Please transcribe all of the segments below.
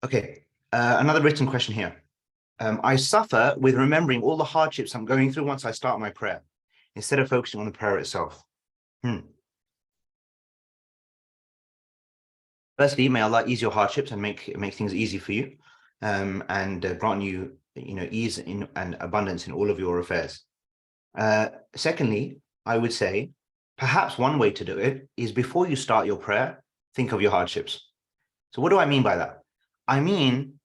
Okay, another written question here. I suffer with remembering all the hardships I'm going through once I start my prayer, instead of focusing on the prayer itself. Firstly, may Allah ease your hardships and make things easy for you, and grant you, ease and abundance in all of your affairs. Secondly, I would say perhaps one way to do it is before you start your prayer, think of your hardships. So what do I mean by that? I mean,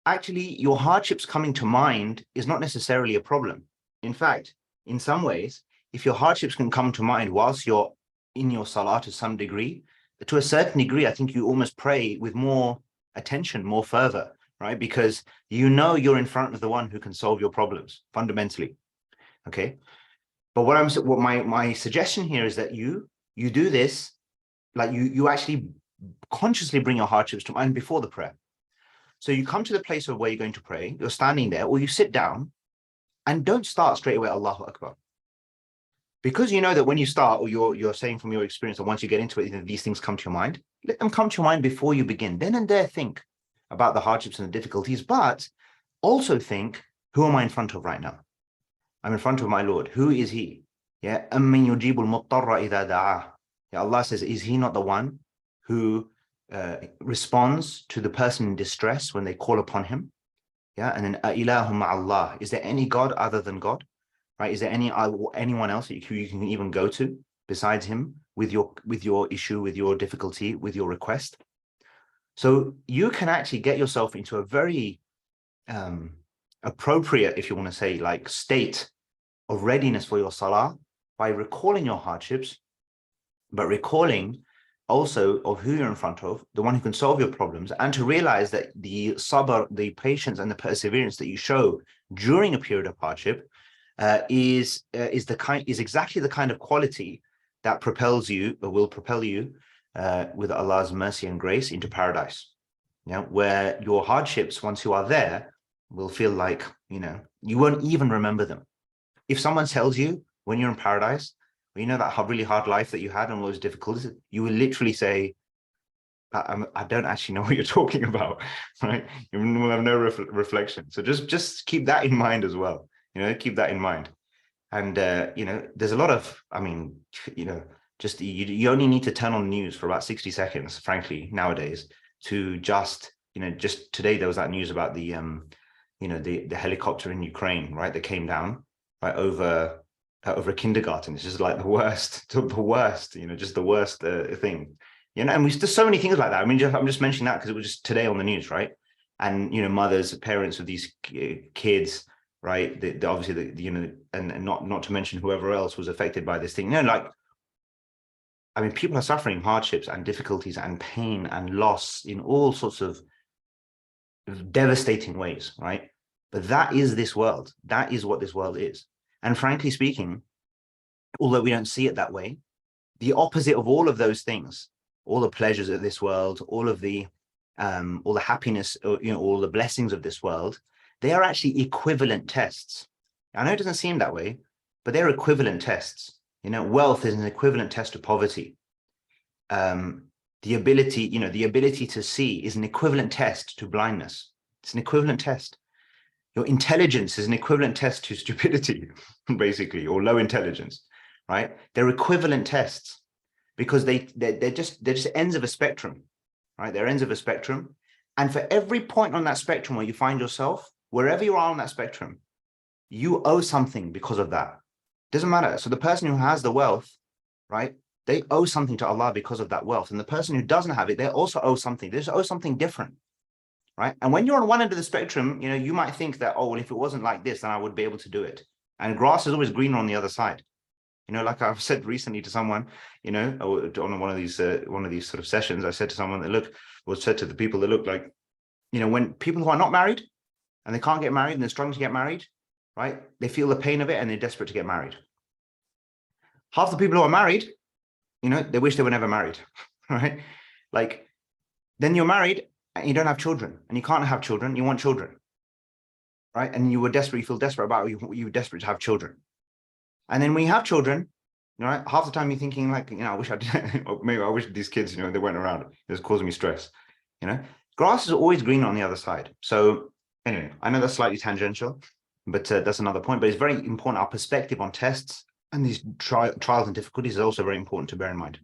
actually, your hardships coming to mind is not necessarily a problem. In fact, in some ways, if your hardships can come to mind whilst you're in your salah to some degree, to a certain degree, I think you almost pray with more attention, more fervor, right? Because you know you're in front of the one who can solve your problems fundamentally. Okay. But what my suggestion here is that you do this, like you actually consciously bring your hardships to mind before the prayer. So you come to the place of where you're going to pray, you're standing there, or you sit down, and don't start straight away, Allahu Akbar. Because you know that when you start, or you're saying from your experience that once you get into it, these things come to your mind, let them come to your mind before you begin. Then and there think about the hardships and the difficulties, but also think, who am I in front of right now? I'm in front of my Lord. Who is he? Yeah. Yeah, Allah says, is he not the one who responds to the person in distress when they call upon him? Yeah. And then ilahum Allah. Is there any God other than God? Right? Is there anyone else who you can even go to besides him with your issue, with your difficulty, with your request? So you can actually get yourself into a very appropriate, if you want to say, like, state of readiness for your salah by recalling your hardships, but recalling also of who you're in front of, the one who can solve your problems, and to realize that the sabr, the patience and the perseverance that you show during a period of hardship is exactly the kind of quality that will propel you with Allah's mercy and grace into paradise. Where your hardships, once you are there, will feel like, you won't even remember them. If someone tells you when you're in paradise, that really hard life that you had and all those difficulties, you will literally say, I don't actually know what you're talking about, right? You will have no reflection. So just keep that in mind as well. Keep that in mind. And, there's a lot of, just you only need to turn on the news for about 60 seconds, frankly, nowadays, to just today there was that news about the helicopter in Ukraine, right? That came down right over a kindergarten. It's just like the worst, just the worst thing. And there's so many things like that. I'm just mentioning that because it was just today on the news, right? And mothers, parents of these kids, right? Obviously, and not to mention whoever else was affected by this thing. People are suffering hardships and difficulties and pain and loss in all sorts of devastating ways, right? But that is this world. That is what this world is. And frankly speaking, although we don't see it that way, the opposite of all of those things, all the pleasures of this world, all the happiness, all the blessings of this world, they are actually equivalent tests. I know it doesn't seem that way, but they're equivalent tests. Wealth is an equivalent test to poverty. The ability to see is an equivalent test to blindness. It's an equivalent test. Your intelligence is an equivalent test to stupidity, basically, or low intelligence, right? They're equivalent tests because they're just ends of a spectrum, right? They're ends of a spectrum. And for every point on that spectrum where you find yourself, wherever you are on that spectrum, you owe something because of that. Doesn't matter. So the person who has the wealth, right? They owe something to Allah because of that wealth. And the person who doesn't have it, they also owe something. They just owe something different. Right. And when you're on one end of the spectrum, you might think that, oh, well, if it wasn't like this, then I would be able to do it. And grass is always greener on the other side. Like I've said recently to someone, on one of these sort of sessions, I said to someone said to the people that look like, when people who are not married and they can't get married and they're struggling to get married, right? They feel the pain of it and they're desperate to get married. Half the people who are married, they wish they were never married, right? Like, then you're married and you don't have children and you can't have children, you want children, right? And you feel desperate about it, you were desperate to have children. And then when you have children, right, half the time you're thinking like, I wish I did, or maybe I wish these kids, they weren't around, it was causing me stress, Grass is always green on the other side. So anyway, I know that's slightly tangential, but that's another point. But it's very important. Our perspective on tests and these trials and difficulties is also very important to bear in mind.